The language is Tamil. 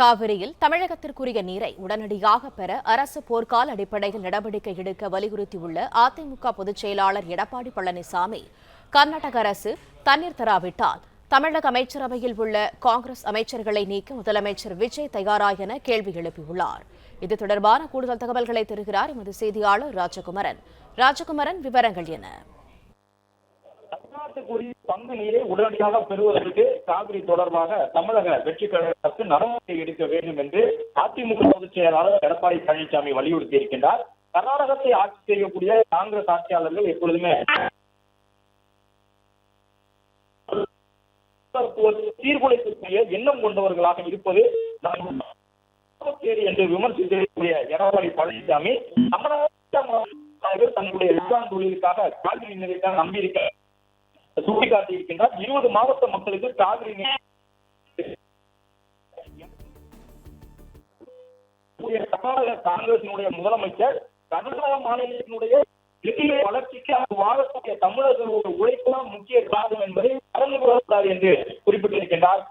காவிரியில் தமிழகத்திற்குரிய நீரை உடனடியாக பெற அரசு போர்க்கால அடிப்படையில் நடவடிக்கை எடுக்க வலியுறுத்தியுள்ள அதிமுக பொதுச் செயலாளர் எடப்பாடி பழனிசாமி, கர்நாடக அரசு தண்ணீர் தராவிட்டால் தமிழக அமைச்சரவையில் உள்ள காங்கிரஸ் அமைச்சர்களை நீக்க முதலமைச்சர் விஜய் தயாரா என கேள்வி எழுப்பியுள்ளார். இது தொடர்பான கூடுதல் தகவல்களை தருகிறார் எமது செய்தியாளர் ராஜகுமரன். விவரங்கள் என்ன? தமிழ்நாட்டுக்குரிய பங்கு நீரை உடனடியாக பெறுவதற்கு காவிரி தொடர்பாக தமிழக வெற்றி கழக அரசு நடவடிக்கை எடுக்க வேண்டும் என்று அதிமுக பொதுச் செயலாளர் எடப்பாடி பழனிசாமி வலியுறுத்தி இருக்கின்றார். கர்நாடகத்தை ஆட்சி செய்யக்கூடிய காங்கிரஸ் ஆட்சியாளர்கள் எப்பொழுதுமே சீர்குலைக்கக்கூடிய எண்ணம் கொண்டவர்களாக இருப்பது என்று விமர்சித்திருக்கக்கூடிய எடப்பாடி பழனிசாமி தன்னுடைய வேளாண் தொழிலுக்காக காவிரி நீரை நம்பியிருக்க சுட்டிக்காட்டியிருக்கின்றார். 20 மாவட்ட மக்களுக்கு காவிரி நீர் கர்நாடக காங்கிரசினுடைய முதலமைச்சர் கர்நாடக மாநிலத்தினுடைய வளர்ச்சிக்கு வாழக்கூடிய தமிழர்களுடைய உழைப்புதான் முக்கிய காரணம் என்பதை மறந்து விடக்கூடாது என்று குறிப்பிட்டிருக்கின்றார்.